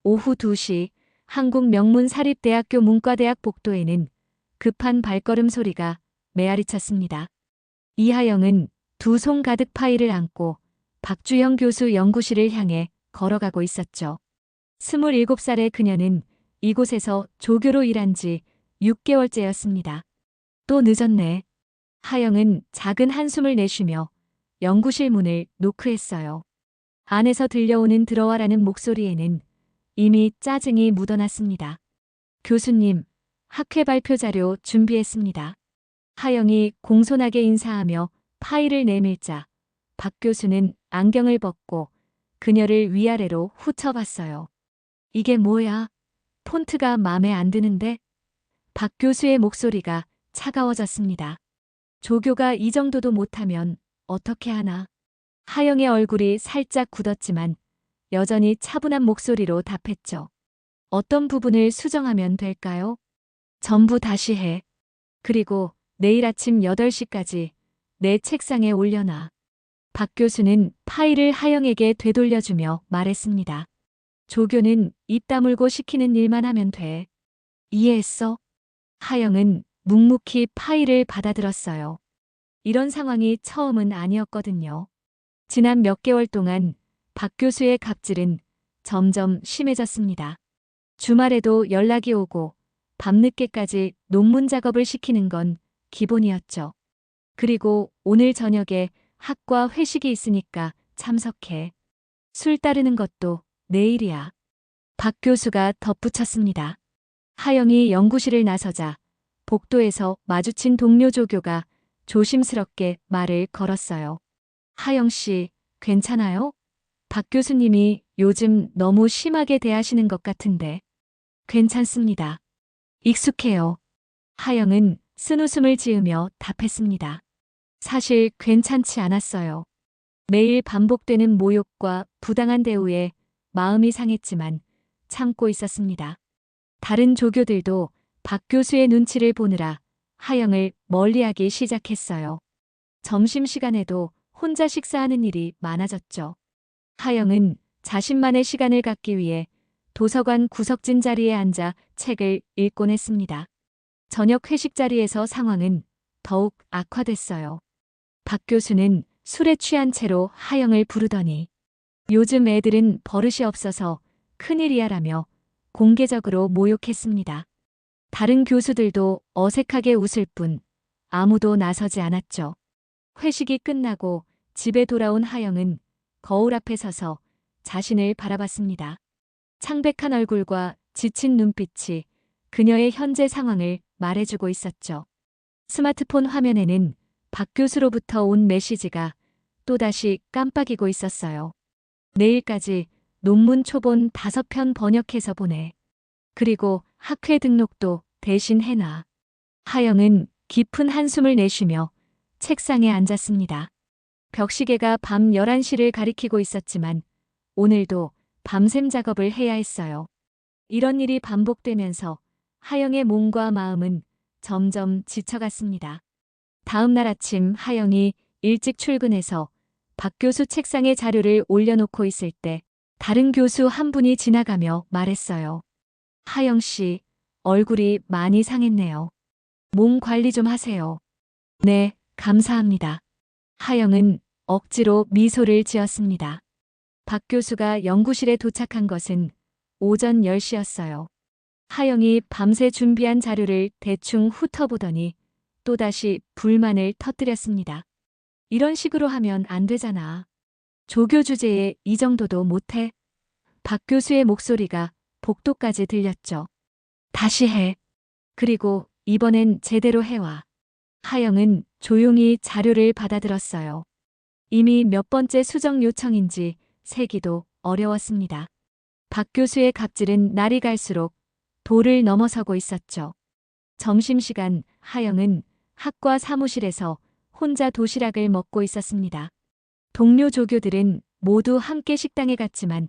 오후 2시 한국명문사립대학교 문과대학 복도에는 급한 발걸음 소리가 메아리쳤습니다. 이하영은 두 손 가득 파일을 안고 박주영 교수 연구실을 향해 걸어가고 있었죠. 27살의 그녀는 이곳에서 조교로 일한 지 6개월째였습니다. 또 늦었네. 하영은 작은 한숨을 내쉬며 연구실 문을 노크했어요. 안에서 들려오는 들어와라는 목소리에는 이미 짜증이 묻어났습니다. 교수님, 학회 발표 자료 준비했습니다. 하영이 공손하게 인사하며 파일을 내밀자 박 교수는 안경을 벗고 그녀를 위아래로 훑어봤어요. 이게 뭐야? 폰트가 마음에 안 드는데? 박 교수의 목소리가 차가워졌습니다. 조교가 이 정도도 못하면 어떻게 하나? 하영의 얼굴이 살짝 굳었지만 여전히 차분한 목소리로 답했죠. 어떤 부분을 수정하면 될까요? 전부 다시 해. 그리고 내일 아침 8시까지 내 책상에 올려놔. 박 교수는 파일을 하영에게 되돌려주며 말했습니다. 조교는 입 다물고 시키는 일만 하면 돼. 이해했어? 하영은 묵묵히 파일을 받아들었어요. 이런 상황이 처음은 아니었거든요. 지난 몇 개월 동안 박 교수의 갑질은 점점 심해졌습니다. 주말에도 연락이 오고 밤늦게까지 논문 작업을 시키는 건 기본이었죠. 그리고 오늘 저녁에 학과 회식이 있으니까 참석해. 술 따르는 것도 내일이야. 박 교수가 덧붙였습니다. 하영이 연구실을 나서자 복도에서 마주친 동료 조교가 조심스럽게 말을 걸었어요. 하영 씨, 괜찮아요? 박 교수님이 요즘 너무 심하게 대하시는 것 같은데. 괜찮습니다. 익숙해요. 하영은 쓴웃음을 지으며 답했습니다. 사실 괜찮지 않았어요. 매일 반복되는 모욕과 부당한 대우에 마음이 상했지만 참고 있었습니다. 다른 조교들도 박 교수의 눈치를 보느라 하영을 멀리하기 시작했어요. 점심시간에도 혼자 식사하는 일이 많아졌죠. 하영은 자신만의 시간을 갖기 위해 도서관 구석진 자리에 앉아 책을 읽곤 했습니다. 저녁 회식 자리에서 상황은 더욱 악화됐어요. 박 교수는 술에 취한 채로 하영을 부르더니 요즘 애들은 버릇이 없어서 큰일이야라며 공개적으로 모욕했습니다. 다른 교수들도 어색하게 웃을 뿐 아무도 나서지 않았죠. 회식이 끝나고 집에 돌아온 하영은 거울 앞에 서서 자신을 바라봤습니다. 창백한 얼굴과 지친 눈빛이 그녀의 현재 상황을 말해주고 있었죠. 스마트폰 화면에는 박 교수로부터 온 메시지가 또다시 깜빡이고 있었어요. 내일까지 논문 초본 5편 번역해서 보내. 그리고 학회 등록도 대신 해놔. 하영은 깊은 한숨을 내쉬며 책상에 앉았습니다. 벽시계가 밤 11시를 가리키고 있었지만 오늘도 밤샘 작업을 해야 했어요. 이런 일이 반복되면서 하영의 몸과 마음은 점점 지쳐갔습니다. 다음 날 아침 하영이 일찍 출근해서 박 교수 책상에 자료를 올려놓고 있을 때 다른 교수 한 분이 지나가며 말했어요. 하영 씨, 얼굴이 많이 상했네요. 몸 관리 좀 하세요. 네, 감사합니다. 하영은 억지로 미소를 지었습니다. 박 교수가 연구실에 도착한 것은 오전 10시였어요. 하영이 밤새 준비한 자료를 대충 훑어보더니 또다시 불만을 터뜨렸습니다. 이런 식으로 하면 안 되잖아. 조교 주제에 이 정도도 못해? 박 교수의 목소리가 복도까지 들렸죠. 다시 해. 그리고 이번엔 제대로 해와. 하영은 조용히 자료를 받아들었어요. 이미 몇 번째 수정 요청인지 세기도 어려웠습니다. 박 교수의 갑질은 날이 갈수록 도를 넘어서고 있었죠. 점심시간 하영은 학과 사무실에서 혼자 도시락을 먹고 있었습니다. 동료 조교들은 모두 함께 식당에 갔지만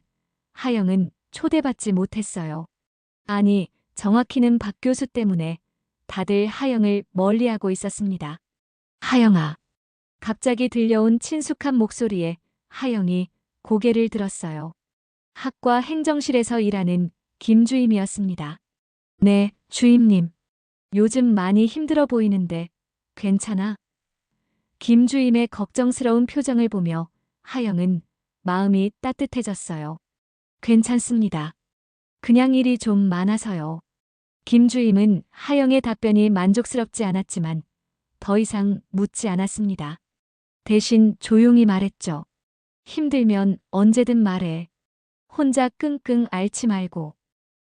하영은 초대받지 못했어요. 아니, 정확히는 박 교수 때문에 다들 하영을 멀리하고 있었습니다. 하영아. 갑자기 들려온 친숙한 목소리에 하영이 고개를 들었어요. 학과 행정실에서 일하는 김주임이었습니다. 네, 주임님. 요즘 많이 힘들어 보이는데 괜찮아? 김주임의 걱정스러운 표정을 보며 하영은 마음이 따뜻해졌어요. 괜찮습니다. 그냥 일이 좀 많아서요. 김주임은 하영의 답변이 만족스럽지 않았지만 더 이상 묻지 않았습니다. 대신 조용히 말했죠. 힘들면 언제든 말해. 혼자 끙끙 앓지 말고.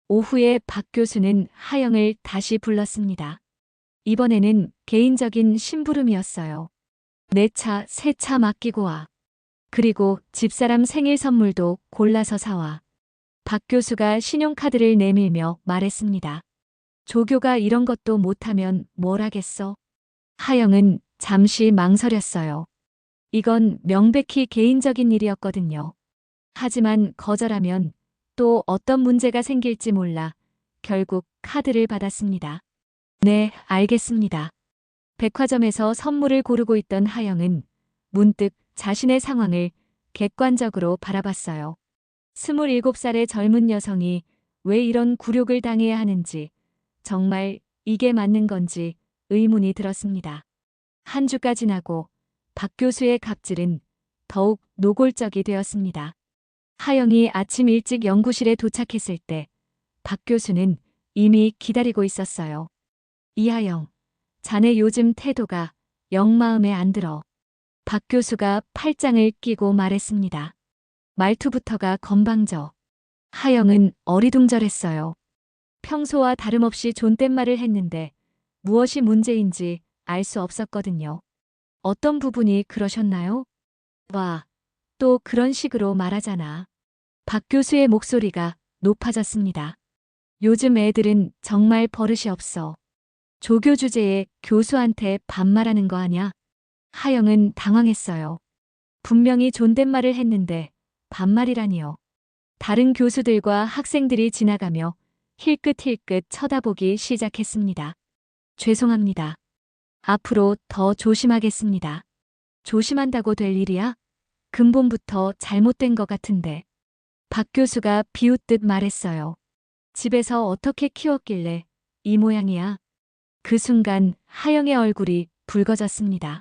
오후에 박 교수는 하영을 다시 불렀습니다. 이번에는 개인적인 심부름이었어요. 내 차, 새 차 맡기고 와. 그리고 집사람 생일 선물도 골라서 사와. 박 교수가 신용카드를 내밀며 말했습니다. 조교가 이런 것도 못하면 뭘 하겠어? 하영은 잠시 망설였어요. 이건 명백히 개인적인 일이었거든요. 하지만 거절하면 또 어떤 문제가 생길지 몰라 결국 카드를 받았습니다. 네, 알겠습니다. 백화점에서 선물을 고르고 있던 하영은 문득 자신의 상황을 객관적으로 바라봤어요. 27살의 젊은 여성이 왜 이런 굴욕을 당해야 하는지, 정말 이게 맞는 건지 의문이 들었습니다. 한 주가 지나고 박 교수의 갑질은 더욱 노골적이 되었습니다. 하영이 아침 일찍 연구실에 도착했을 때 박 교수는 이미 기다리고 있었어요. 이하영, 자네 요즘 태도가 영 마음에 안 들어. 박 교수가 팔짱을 끼고 말했습니다. 말투부터가 건방져. 하영은 어리둥절했어요. 평소와 다름없이 존댓말을 했는데 무엇이 문제인지 알 수 없었거든요. 어떤 부분이 그러셨나요? 와, 또 그런 식으로 말하잖아. 박 교수의 목소리가 높아졌습니다. 요즘 애들은 정말 버릇이 없어. 조교 주제에 교수한테 반말하는 거 아냐? 하영은 당황했어요. 분명히 존댓말을 했는데 반말이라니요. 다른 교수들과 학생들이 지나가며 힐끗힐끗 쳐다보기 시작했습니다. 죄송합니다. 앞으로 더 조심하겠습니다. 조심한다고 될 일이야? 근본부터 잘못된 것 같은데. 박 교수가 비웃듯 말했어요. 집에서 어떻게 키웠길래 이 모양이야? 그 순간 하영의 얼굴이 붉어졌습니다.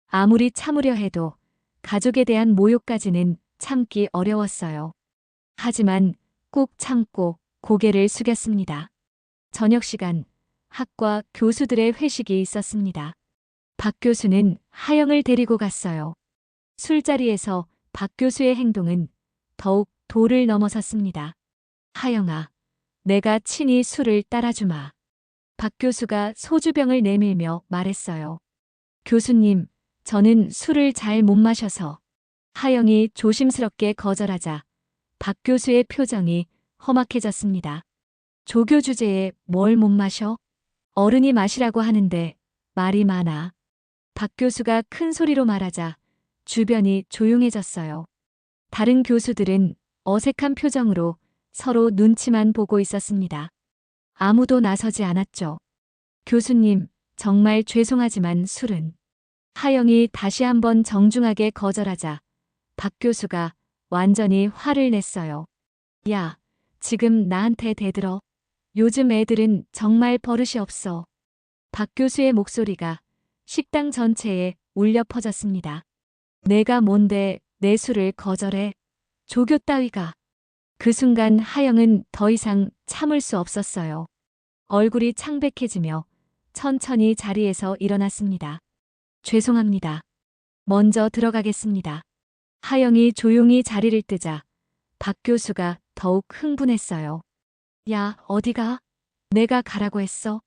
아무리 참으려 해도 가족에 대한 모욕까지는 참기 어려웠어요. 하지만 꾹 참고 고개를 숙였습니다. 저녁 시간, 학과 교수들의 회식이 있었습니다. 박 교수는 하영을 데리고 갔어요. 술자리에서 박 교수의 행동은 더욱 도를 넘어섰습니다. 하영아, 내가 친히 술을 따라주마. 박 교수가 소주병을 내밀며 말했어요. 교수님, 저는 술을 잘 못 마셔서. 하영이 조심스럽게 거절하자 박 교수의 표정이 험악해졌습니다. 조교 주제에 뭘 못 마셔? 어른이 마시라고 하는데 말이 많아. 박 교수가 큰 소리로 말하자 주변이 조용해졌어요. 다른 교수들은 어색한 표정으로 서로 눈치만 보고 있었습니다. 아무도 나서지 않았죠. 교수님, 정말 죄송하지만 술은. 하영이 다시 한번 정중하게 거절하자 박 교수가 완전히 화를 냈어요. 야, 지금 나한테 대들어. 요즘 애들은 정말 버릇이 없어. 박 교수의 목소리가 식당 전체에 울려 퍼졌습니다. 내가 뭔데 내 술을 거절해? 조교 따위가. 그 순간 하영은 더 이상 참을 수 없었어요. 얼굴이 창백해지며 천천히 자리에서 일어났습니다. 죄송합니다. 먼저 들어가겠습니다. 하영이 조용히 자리를 뜨자 박 교수가 더욱 흥분했어요. 야, 어디가? 내가 가라고 했어?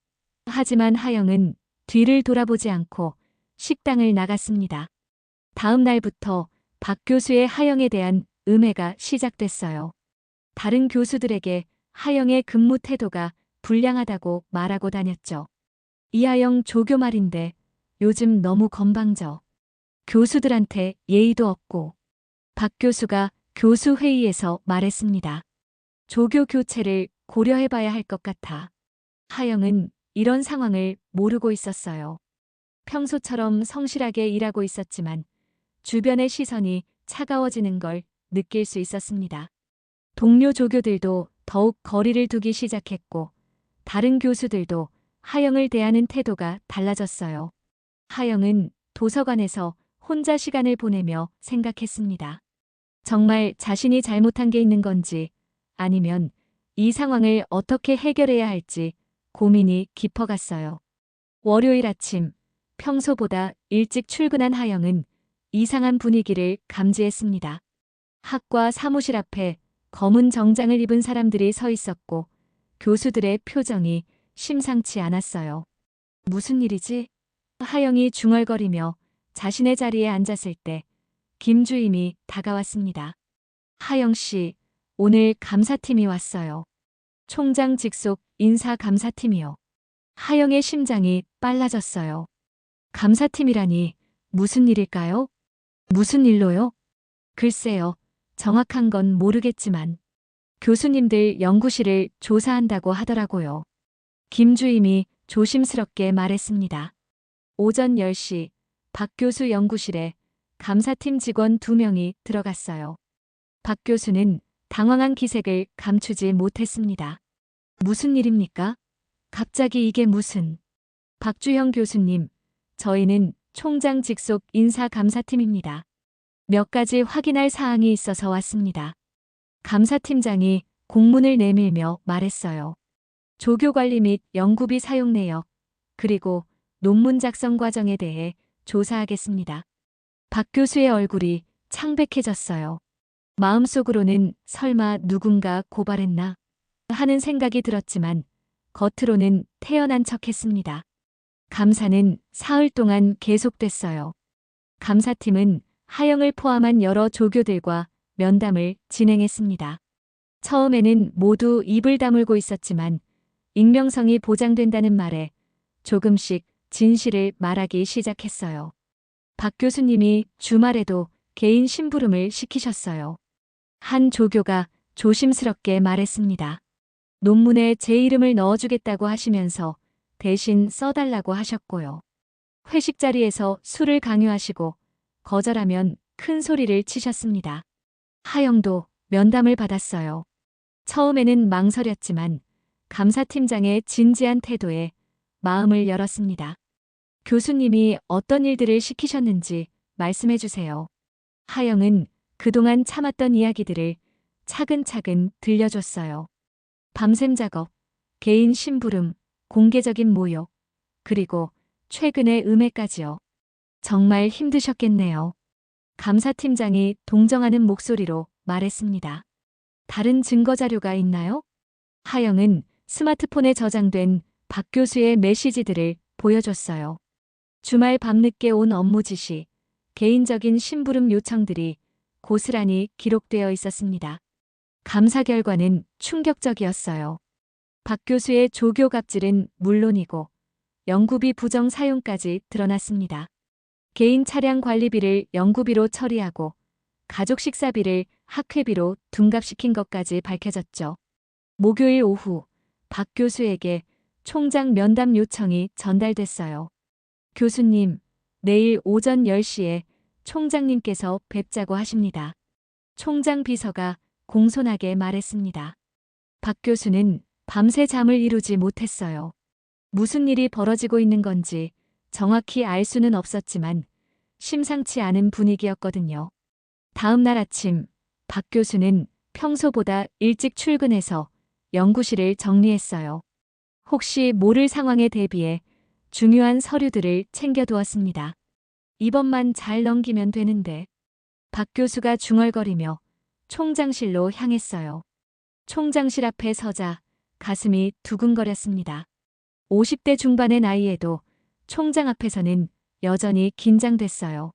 하지만 하영은 뒤를 돌아보지 않고 식당을 나갔습니다. 다음 날부터 박 교수의 하영에 대한 음해가 시작됐어요. 다른 교수들에게 하영의 근무 태도가 불량하다고 말하고 다녔죠. 이하영 조교 말인데 요즘 너무 건방져. 교수들한테 예의도 없고. 박 교수가 교수 회의에서 말했습니다. 조교 교체를 고려해봐야 할 것 같아. 하영은 이런 상황을 모르고 있었어요. 평소처럼 성실하게 일하고 있었지만 주변의 시선이 차가워지는 걸 느낄 수 있었습니다. 동료 조교들도 더욱 거리를 두기 시작했고 다른 교수들도 하영을 대하는 태도가 달라졌어요. 하영은 도서관에서 혼자 시간을 보내며 생각했습니다. 정말 자신이 잘못한 게 있는 건지 아니면 이 상황을 어떻게 해결해야 할지 고민이 깊어갔어요. 월요일 아침, 평소보다 일찍 출근한 하영은 이상한 분위기를 감지했습니다. 학과 사무실 앞에 검은 정장을 입은 사람들이 서 있었고 교수들의 표정이 심상치 않았어요. 무슨 일이지? 하영이 중얼거리며 자신의 자리에 앉았을 때 김 주임이 다가왔습니다. 하영 씨, 오늘 감사팀이 왔어요. 총장 직속 인사감사팀이요. 하영의 심장이 빨라졌어요. 감사팀이라니 무슨 일일까요? 무슨 일로요? 글쎄요, 정확한 건 모르겠지만 교수님들 연구실을 조사한다고 하더라고요. 김 주임이 조심스럽게 말했습니다. 오전 10시 박 교수 연구실에 감사팀 직원 2명이 들어갔어요. 박 교수는 당황한 기색을 감추지 못했습니다. 무슨 일입니까? 갑자기 이게 무슨... 박주형 교수님, 저희는 총장 직속 인사감사팀입니다. 몇 가지 확인할 사항이 있어서 왔습니다. 감사팀장이 공문을 내밀며 말했어요. 조교관리 및 연구비 사용 내역, 그리고 논문 작성 과정에 대해 조사하겠습니다. 박 교수의 얼굴이 창백해졌어요. 마음속으로는 설마 누군가 고발했나 하는 생각이 들었지만 겉으로는 태연한 척했습니다. 감사는 사흘 동안 계속됐어요. 감사팀은 하영을 포함한 여러 조교들과 면담을 진행했습니다. 처음에는 모두 입을 다물고 있었지만 익명성이 보장된다는 말에 조금씩 진실을 말하기 시작했어요. 박 교수님이 주말에도 개인 심부름을 시키셨어요. 한 조교가 조심스럽게 말했습니다. 논문에 제 이름을 넣어주겠다고 하시면서 대신 써달라고 하셨고요. 회식 자리에서 술을 강요하시고 거절하면 큰 소리를 치셨습니다. 하영도 면담을 받았어요. 처음에는 망설였지만 감사팀장의 진지한 태도에 마음을 열었습니다. 교수님이 어떤 일들을 시키셨는지 말씀해 주세요. 하영은 그동안 참았던 이야기들을 차근차근 들려줬어요. 밤샘 작업, 개인 심부름, 공개적인 모욕, 그리고 최근의 음해까지요. 정말 힘드셨겠네요. 감사팀장이 동정하는 목소리로 말했습니다. 다른 증거 자료가 있나요? 하영은 스마트폰에 저장된 박 교수의 메시지들을 보여줬어요. 주말 밤늦게 온 업무 지시, 개인적인 심부름 요청들이 고스란히 기록되어 있었습니다. 감사 결과는 충격적이었어요. 박 교수의 조교 갑질은 물론이고 연구비 부정 사용까지 드러났습니다. 개인 차량 관리비를 연구비로 처리하고 가족 식사비를 학회비로 둔갑시킨 것까지 밝혀졌죠. 목요일 오후 박 교수에게 총장 면담 요청이 전달됐어요. 교수님, 내일 오전 10시에 총장님께서 뵙자고 하십니다. 총장 비서가 공손하게 말했습니다. 박 교수는 밤새 잠을 이루지 못했어요. 무슨 일이 벌어지고 있는 건지 정확히 알 수는 없었지만 심상치 않은 분위기였거든요. 다음 날 아침, 박 교수는 평소보다 일찍 출근해서 연구실을 정리했어요. 혹시 모를 상황에 대비해 중요한 서류들을 챙겨두었습니다. 이번만 잘 넘기면 되는데. 박 교수가 중얼거리며 총장실로 향했어요. 총장실 앞에 서자 가슴이 두근거렸습니다. 50대 중반의 나이에도 총장 앞에서는 여전히 긴장됐어요.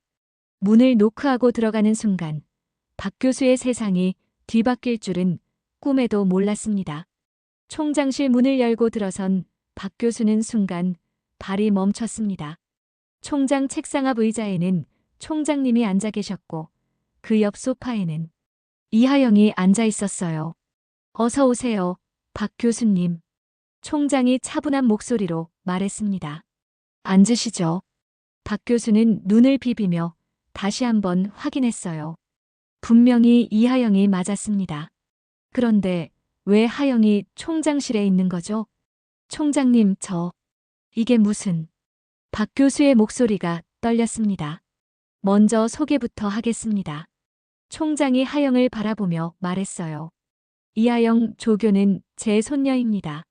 문을 노크하고 들어가는 순간 박 교수의 세상이 뒤바뀔 줄은 꿈에도 몰랐습니다. 총장실 문을 열고 들어선 박 교수는 순간 발이 멈췄습니다. 총장 책상 앞 의자에는 총장님이 앉아 계셨고 그 옆 소파에는 이하영이 앉아 있었어요. 어서 오세요, 박 교수님. 총장이 차분한 목소리로 말했습니다. 앉으시죠. 박 교수는 눈을 비비며 다시 한번 확인했어요. 분명히 이하영이 맞았습니다. 그런데 왜 하영이 총장실에 있는 거죠? 총장님, 이게 무슨... 박 교수의 목소리가 떨렸습니다. 먼저 소개부터 하겠습니다. 총장이 하영을 바라보며 말했어요. 이하영 조교는 제 손녀입니다.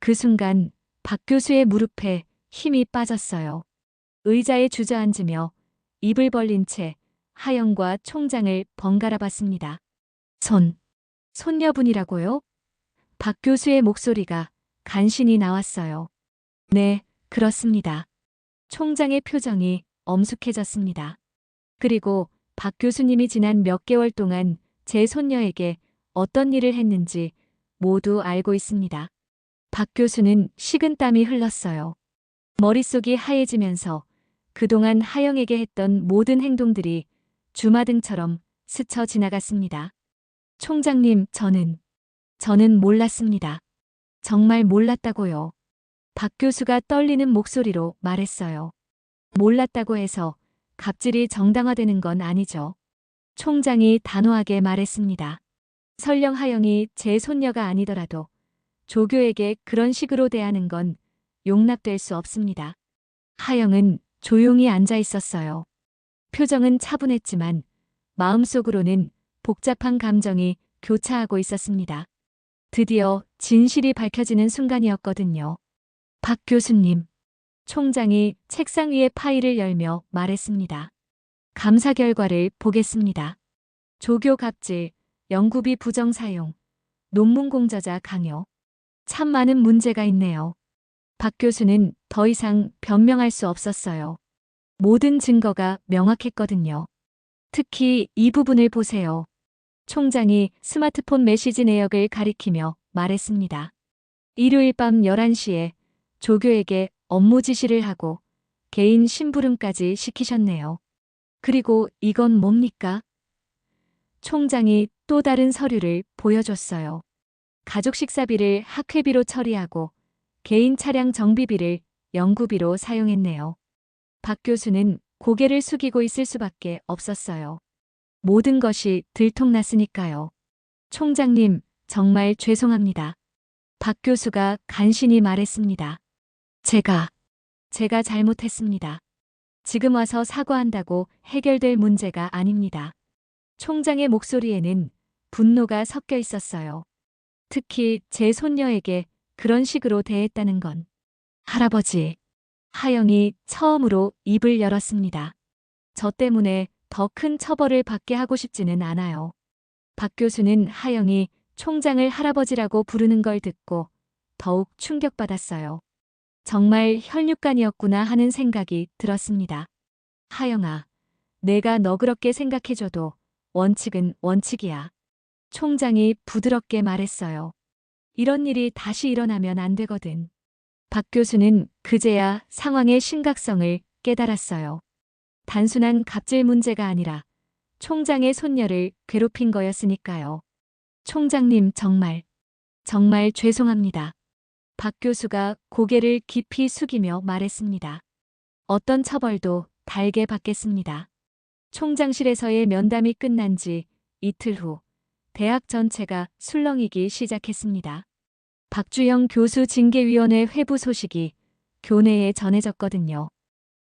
그 순간 박 교수의 무릎에 힘이 빠졌어요. 의자에 주저앉으며 입을 벌린 채 하영과 총장을 번갈아 봤습니다. 손녀분이라고요? 박 교수의 목소리가 간신히 나왔어요. 네, 그렇습니다. 총장의 표정이 엄숙해졌습니다. 그리고 박 교수님이 지난 몇 개월 동안 제 손녀에게 어떤 일을 했는지 모두 알고 있습니다. 박 교수는 식은땀이 흘렀어요. 머릿속이 하얘지면서 그동안 하영에게 했던 모든 행동들이 주마등처럼 스쳐 지나갔습니다. 총장님, 저는 몰랐습니다. 정말 몰랐다고요. 박 교수가 떨리는 목소리로 말했어요. 몰랐다고 해서 갑질이 정당화되는 건 아니죠. 총장이 단호하게 말했습니다. 설령 하영이 제 손녀가 아니더라도 조교에게 그런 식으로 대하는 건 용납될 수 없습니다. 하영은 조용히 앉아 있었어요. 표정은 차분했지만 마음속으로는 복잡한 감정이 교차하고 있었습니다. 드디어 진실이 밝혀지는 순간이었거든요. 박 교수님, 총장이 책상 위에 파일을 열며 말했습니다. 감사 결과를 보겠습니다. 조교 갑질, 연구비 부정 사용, 논문 공저자 강요. 참 많은 문제가 있네요. 박 교수는 더 이상 변명할 수 없었어요. 모든 증거가 명확했거든요. 특히 이 부분을 보세요. 총장이 스마트폰 메시지 내역을 가리키며 말했습니다. 일요일 밤 11시에 조교에게 업무 지시를 하고 개인 심부름까지 시키셨네요. 그리고 이건 뭡니까? 총장이 또 다른 서류를 보여줬어요. 가족 식사비를 학회비로 처리하고 개인 차량 정비비를 연구비로 사용했네요. 박 교수는 고개를 숙이고 있을 수밖에 없었어요. 모든 것이 들통났으니까요. 총장님, 정말 죄송합니다. 박 교수가 간신히 말했습니다. 제가 잘못했습니다. 지금 와서 사과한다고 해결될 문제가 아닙니다. 총장의 목소리에는 분노가 섞여 있었어요. 특히 제 손녀에게 그런 식으로 대했다는 건. 할아버지. 하영이 처음으로 입을 열었습니다. 저 때문에 더 큰 처벌을 받게 하고 싶지는 않아요. 박 교수는 하영이 총장을 할아버지라고 부르는 걸 듣고 더욱 충격받았어요. 정말 혈육간이었구나 하는 생각이 들었습니다. 하영아, 내가 너 그렇게 생각해줘도 원칙은 원칙이야. 총장이 부드럽게 말했어요. 이런 일이 다시 일어나면 안 되거든. 박 교수는 그제야 상황의 심각성을 깨달았어요. 단순한 갑질 문제가 아니라 총장의 손녀를 괴롭힌 거였으니까요. 총장님, 정말 죄송합니다. 박 교수가 고개를 깊이 숙이며 말했습니다. 어떤 처벌도 달게 받겠습니다. 총장실에서의 면담이 끝난 지 이틀 후 대학 전체가 술렁이기 시작했습니다. 박주영 교수 징계위원회 회부 소식이 교내에 전해졌거든요.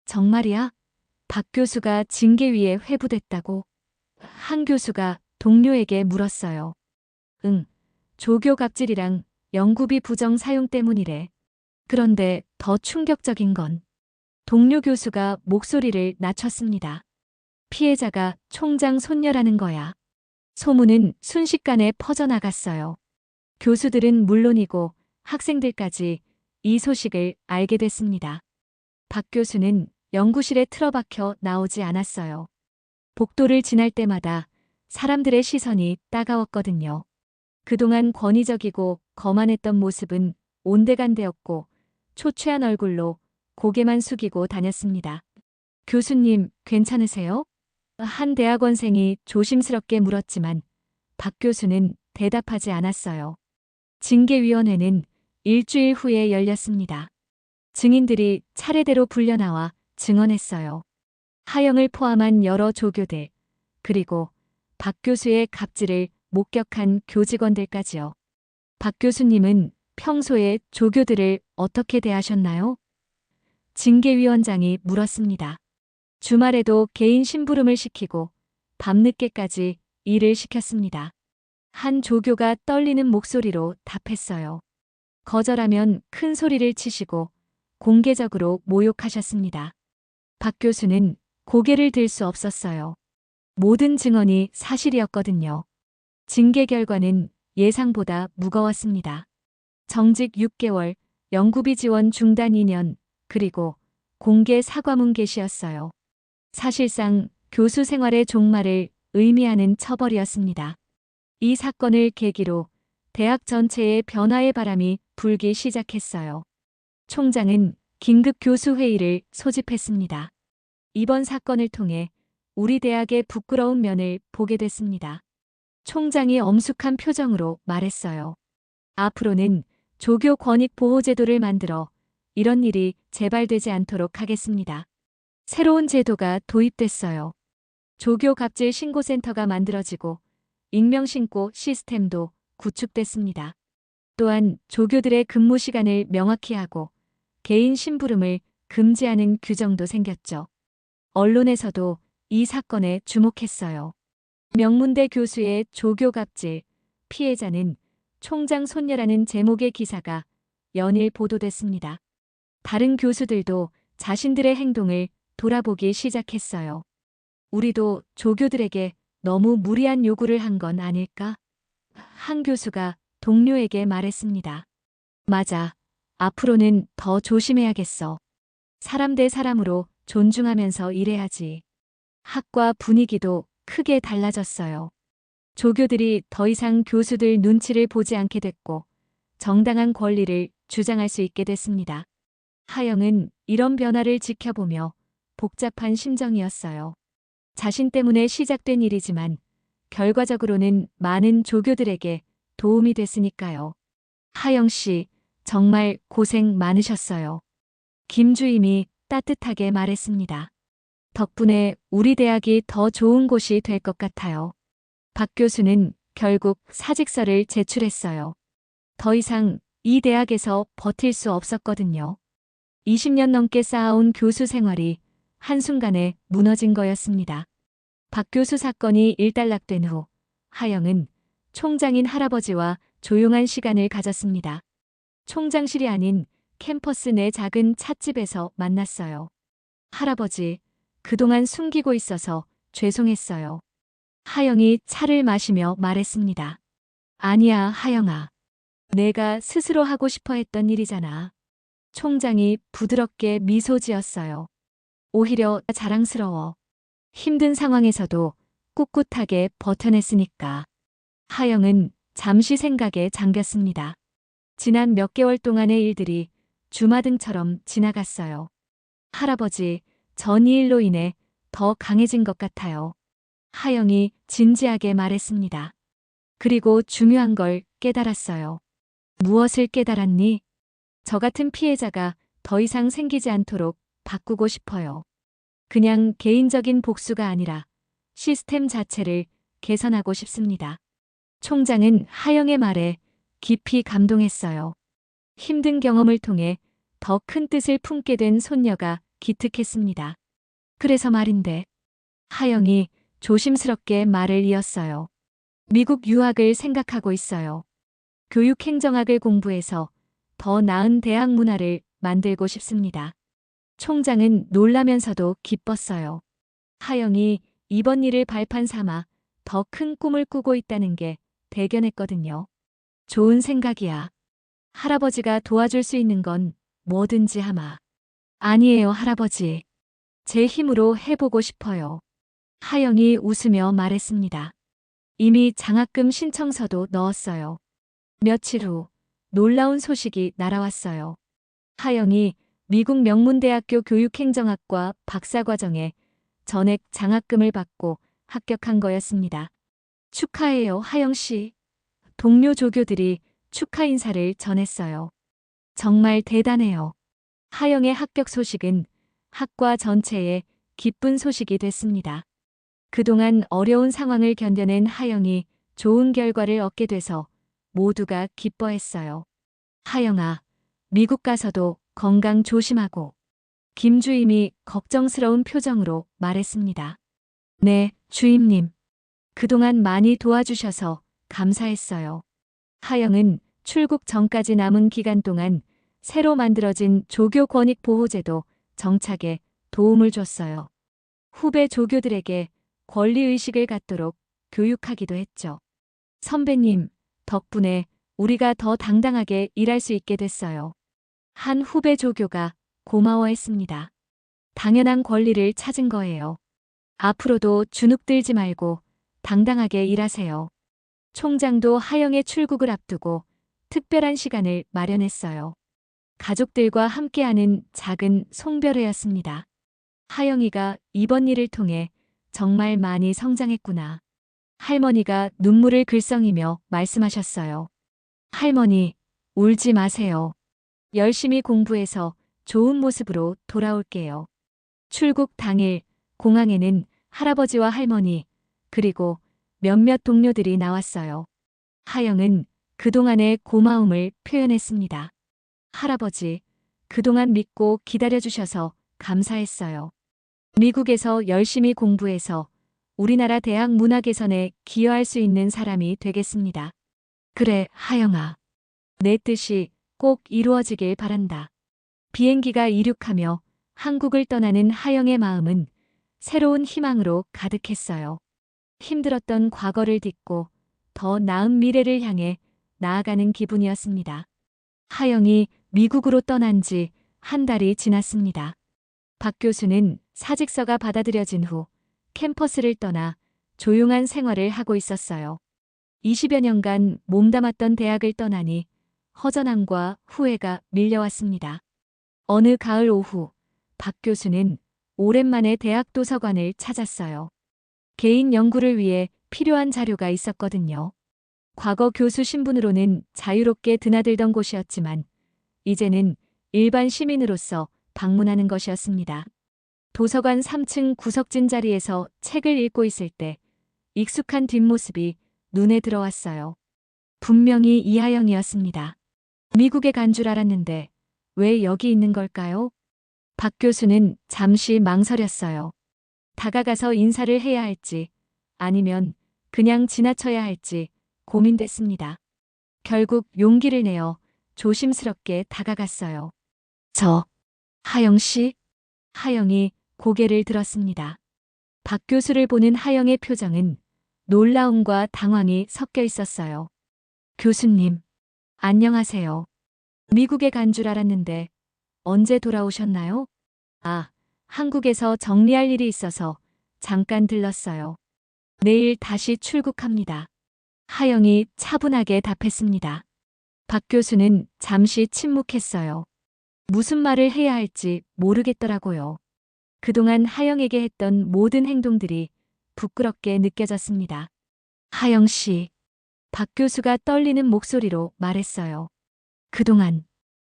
정말이야? 박 교수가 징계위에 회부됐다고? 한 교수가 동료에게 물었어요. 응, 조교 갑질이랑 연구비 부정 사용 때문이래. 그런데 더 충격적인 건 동료 교수가 목소리를 낮췄습니다. 피해자가 총장 손녀라는 거야. 소문은 순식간에 퍼져나갔어요. 교수들은 물론이고 학생들까지 이 소식을 알게 됐습니다. 박 교수는 연구실에 틀어박혀 나오지 않았어요. 복도를 지날 때마다 사람들의 시선이 따가웠거든요. 그동안 권위적이고 거만했던 모습은 온데간데였고 초췌한 얼굴로 고개만 숙이고 다녔습니다. 교수님, 괜찮으세요? 한 대학원생이 조심스럽게 물었지만 박 교수는 대답하지 않았어요. 징계위원회는 일주일 후에 열렸습니다. 증인들이 차례대로 불려나와 증언했어요. 하영을 포함한 여러 조교들, 그리고 박 교수의 갑질을 목격한 교직원들까지요. 박 교수님은 평소에 조교들을 어떻게 대하셨나요? 징계위원장이 물었습니다. 주말에도 개인 심부름을 시키고 밤늦게까지 일을 시켰습니다. 한 조교가 떨리는 목소리로 답했어요. 거절하면 큰 소리를 치시고 공개적으로 모욕하셨습니다. 박 교수는 고개를 들 수 없었어요. 모든 증언이 사실이었거든요. 징계 결과는 예상보다 무거웠습니다. 정직 6개월, 연구비 지원 중단 2년, 그리고 공개 사과문 게시였어요. 사실상 교수 생활의 종말을 의미하는 처벌이었습니다. 이 사건을 계기로 대학 전체의 변화의 바람이 불기 시작했어요. 총장은 긴급 교수회의를 소집했습니다. 이번 사건을 통해 우리 대학의 부끄러운 면을 보게 됐습니다. 총장이 엄숙한 표정으로 말했어요. 앞으로는 조교 권익 보호 제도를 만들어 이런 일이 재발되지 않도록 하겠습니다. 새로운 제도가 도입됐어요. 조교 갑질 신고센터가 만들어지고 익명신고 시스템도 구축됐습니다. 또한 조교들의 근무 시간을 명확히 하고 개인 심부름을 금지하는 규정도 생겼죠. 언론에서도 이 사건에 주목했어요. 명문대 교수의 조교 갑질, 피해자는 총장 손녀라는 제목의 기사가 연일 보도됐습니다. 다른 교수들도 자신들의 행동을 돌아보기 시작했어요. 우리도 조교들에게 너무 무리한 요구를 한 건 아닐까? 한 교수가 동료에게 말했습니다. 맞아. 앞으로는 더 조심해야겠어. 사람 대 사람으로 존중하면서 일해야지. 학과 분위기도 크게 달라졌어요. 조교들이 더 이상 교수들 눈치를 보지 않게 됐고 정당한 권리를 주장할 수 있게 됐습니다. 하영은 이런 변화를 지켜보며 복잡한 심정이었어요. 자신 때문에 시작된 일이지만 결과적으로는 많은 조교들에게 도움이 됐으니까요. 하영 씨, 정말 고생 많으셨어요. 김주임이 따뜻하게 말했습니다. 덕분에 우리 대학이 더 좋은 곳이 될 것 같아요. 박 교수는 결국 사직서를 제출했어요. 더 이상 이 대학에서 버틸 수 없었거든요. 20년 넘게 쌓아온 교수 생활이 한순간에 무너진 거였습니다. 박 교수 사건이 일단락된 후 하영은 총장인 할아버지와 조용한 시간을 가졌습니다. 총장실이 아닌 캠퍼스 내 작은 찻집에서 만났어요. 할아버지, 그동안 숨기고 있어서 죄송했어요. 하영이 차를 마시며 말했습니다. 아니야, 하영아. 내가 스스로 하고 싶어 했던 일이잖아. 총장이 부드럽게 미소 지었어요. 오히려 자랑스러워. 힘든 상황에서도 꿋꿋하게 버텨냈으니까. 하영은 잠시 생각에 잠겼습니다. 지난 몇 개월 동안의 일들이 주마등처럼 지나갔어요. 할아버지, 전 이 일로 인해 더 강해진 것 같아요. 하영이 진지하게 말했습니다. 그리고 중요한 걸 깨달았어요. 무엇을 깨달았니? 저 같은 피해자가 더 이상 생기지 않도록 바꾸고 싶어요. 그냥 개인적인 복수가 아니라 시스템 자체를 개선하고 싶습니다. 총장은 하영의 말에 깊이 감동했어요. 힘든 경험을 통해 더 큰 뜻을 품게 된 손녀가 기특했습니다. 그래서 말인데, 하영이 조심스럽게 말을 이었어요. 미국 유학을 생각하고 있어요. 교육행정학을 공부해서 더 나은 대학 문화를 만들고 싶습니다. 총장은 놀라면서도 기뻤어요. 하영이 이번 일을 발판 삼아 더 큰 꿈을 꾸고 있다는 게 대견했거든요. 좋은 생각이야. 할아버지가 도와줄 수 있는 건 뭐든지 하마. 아니에요, 할아버지. 제 힘으로 해보고 싶어요. 하영이 웃으며 말했습니다. 이미 장학금 신청서도 넣었어요. 며칠 후 놀라운 소식이 날아왔어요. 하영이 미국 명문대학교 교육행정학과 박사과정에 전액 장학금을 받고 합격한 거였습니다. 축하해요, 하영 씨. 동료 조교들이 축하 인사를 전했어요. 정말 대단해요. 하영의 합격 소식은 학과 전체에 기쁜 소식이 됐습니다. 그동안 어려운 상황을 견뎌낸 하영이 좋은 결과를 얻게 돼서 모두가 기뻐했어요. 하영아, 미국 가서도 건강 조심하고. 김 주임이 걱정스러운 표정으로 말했습니다. 네, 주임님. 그동안 많이 도와주셔서 감사했어요. 하영은 출국 전까지 남은 기간 동안 새로 만들어진 조교 권익 보호제도 정착에 도움을 줬어요. 후배 조교들에게 권리의식을 갖도록 교육하기도 했죠. 선배님, 덕분에 우리가 더 당당하게 일할 수 있게 됐어요. 한 후배 조교가 고마워했습니다. 당연한 권리를 찾은 거예요. 앞으로도 주눅들지 말고 당당하게 일하세요. 총장도 하영의 출국을 앞두고 특별한 시간을 마련했어요. 가족들과 함께하는 작은 송별회였습니다. 하영이가 이번 일을 통해 정말 많이 성장했구나. 할머니가 눈물을 글썽이며 말씀하셨어요. 할머니, 울지 마세요. 열심히 공부해서 좋은 모습으로 돌아올게요. 출국 당일 공항에는 할아버지와 할머니, 그리고 몇몇 동료들이 나왔어요. 하영은 그동안의 고마움을 표현했습니다. 할아버지, 그동안 믿고 기다려주셔서 감사했어요. 미국에서 열심히 공부해서 우리나라 대학 문화 개선에 기여할 수 있는 사람이 되겠습니다. 그래, 하영아. 내 뜻이 꼭 이루어지길 바란다. 비행기가 이륙하며 한국을 떠나는 하영의 마음은 새로운 희망으로 가득했어요. 힘들었던 과거를 딛고 더 나은 미래를 향해 나아가는 기분이었습니다. 하영이 미국으로 떠난 지 한 달이 지났습니다. 박 교수는 사직서가 받아들여진 후 캠퍼스를 떠나 조용한 생활을 하고 있었어요. 20여 년간 몸담았던 대학을 떠나니 허전함과 후회가 밀려왔습니다. 어느 가을 오후, 박 교수는 오랜만에 대학 도서관을 찾았어요. 개인 연구를 위해 필요한 자료가 있었거든요. 과거 교수 신분으로는 자유롭게 드나들던 곳이었지만 이제는 일반 시민으로서 방문하는 것이었습니다. 도서관 3층 구석진 자리에서 책을 읽고 있을 때 익숙한 뒷모습이 눈에 들어왔어요. 분명히 이하영이었습니다. 미국에 간 줄 알았는데 왜 여기 있는 걸까요? 박 교수는 잠시 망설였어요. 다가가서 인사를 해야 할지 아니면 그냥 지나쳐야 할지 고민됐습니다. 결국 용기를 내어 조심스럽게 다가갔어요. 하영 씨? 하영이 고개를 들었습니다. 박 교수를 보는 하영의 표정은 놀라움과 당황이 섞여 있었어요. 교수님, 안녕하세요. 미국에 간 줄 알았는데 언제 돌아오셨나요? 아, 한국에서 정리할 일이 있어서 잠깐 들렀어요. 내일 다시 출국합니다. 하영이 차분하게 답했습니다. 박 교수는 잠시 침묵했어요. 무슨 말을 해야 할지 모르겠더라고요. 그동안 하영에게 했던 모든 행동들이 부끄럽게 느껴졌습니다. 하영 씨, 박 교수가 떨리는 목소리로 말했어요. 그동안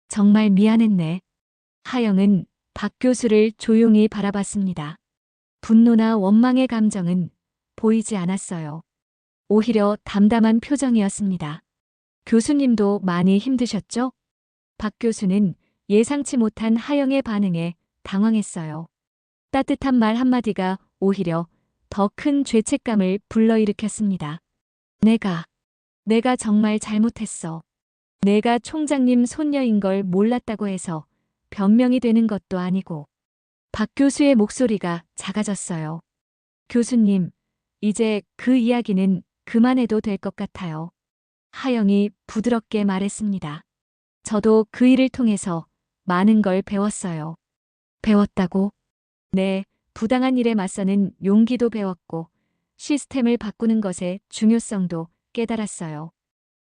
정말 미안했네. 하영은 박 교수를 조용히 바라봤습니다. 분노나 원망의 감정은 보이지 않았어요. 오히려 담담한 표정이었습니다. 교수님도 많이 힘드셨죠? 박 교수는 예상치 못한 하영의 반응에 당황했어요. 따뜻한 말 한마디가 오히려 더 큰 죄책감을 불러일으켰습니다. 내가 정말 잘못했어. 내가 총장님 손녀인 걸 몰랐다고 해서 변명이 되는 것도 아니고. 박 교수의 목소리가 작아졌어요. 교수님, 이제 그 이야기는 그만해도 될 것 같아요. 하영이 부드럽게 말했습니다. 저도 그 일을 통해서 많은 걸 배웠어요. 배웠다고? 네, 부당한 일에 맞서는 용기도 배웠고 시스템을 바꾸는 것의 중요성도 깨달았어요.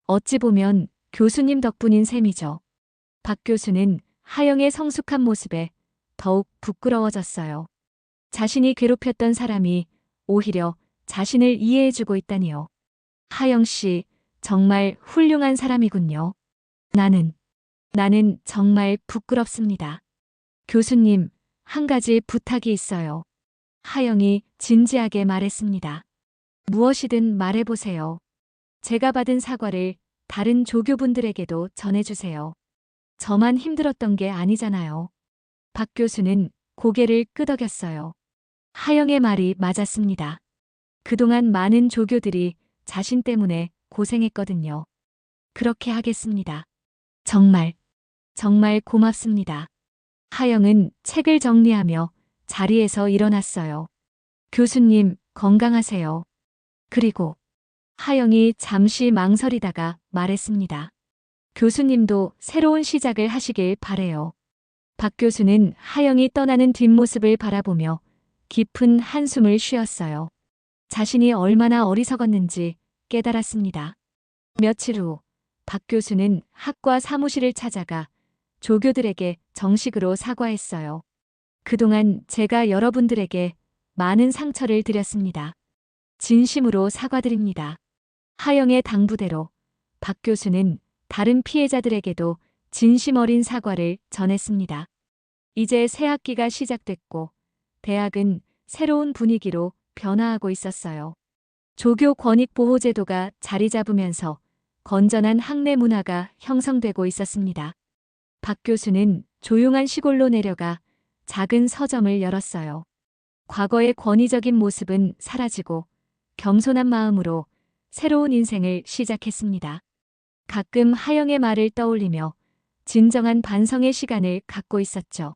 어찌 보면 교수님 덕분인 셈이죠. 박 교수는 하영의 성숙한 모습에 더욱 부끄러워졌어요. 자신이 괴롭혔던 사람이 오히려 자신을 이해해주고 있다니요. 하영 씨, 정말 훌륭한 사람이군요. 나는 정말 부끄럽습니다. 교수님, 한 가지 부탁이 있어요. 하영이 진지하게 말했습니다. 무엇이든 말해보세요. 제가 받은 사과를 다른 조교분들에게도 전해주세요. 저만 힘들었던 게 아니잖아요. 박 교수는 고개를 끄덕였어요. 하영의 말이 맞았습니다. 그동안 많은 조교들이 자신 때문에 고생했거든요. 그렇게 하겠습니다. 정말, 정말 고맙습니다. 하영은 책을 정리하며 자리에서 일어났어요. 교수님, 건강하세요. 그리고 하영이 잠시 망설이다가 말했습니다. 교수님도 새로운 시작을 하시길 바래요. 박 교수는 하영이 떠나는 뒷모습을 바라보며 깊은 한숨을 쉬었어요. 자신이 얼마나 어리석었는지 깨달았습니다. 며칠 후, 박 교수는 학과 사무실을 찾아가 조교들에게 정식으로 사과했어요. 그동안 제가 여러분들에게 많은 상처를 드렸습니다. 진심으로 사과드립니다. 하영의 당부대로 박 교수는 다른 피해자들에게도 진심 어린 사과를 전했습니다. 이제 새 학기가 시작됐고 대학은 새로운 분위기로 변화하고 있었어요. 조교 권익 보호 제도가 자리 잡으면서 건전한 학내 문화가 형성되고 있었습니다. 박 교수는 조용한 시골로 내려가 작은 서점을 열었어요. 과거의 권위적인 모습은 사라지고 겸손한 마음으로 새로운 인생을 시작했습니다. 가끔 하영의 말을 떠올리며 진정한 반성의 시간을 갖고 있었죠.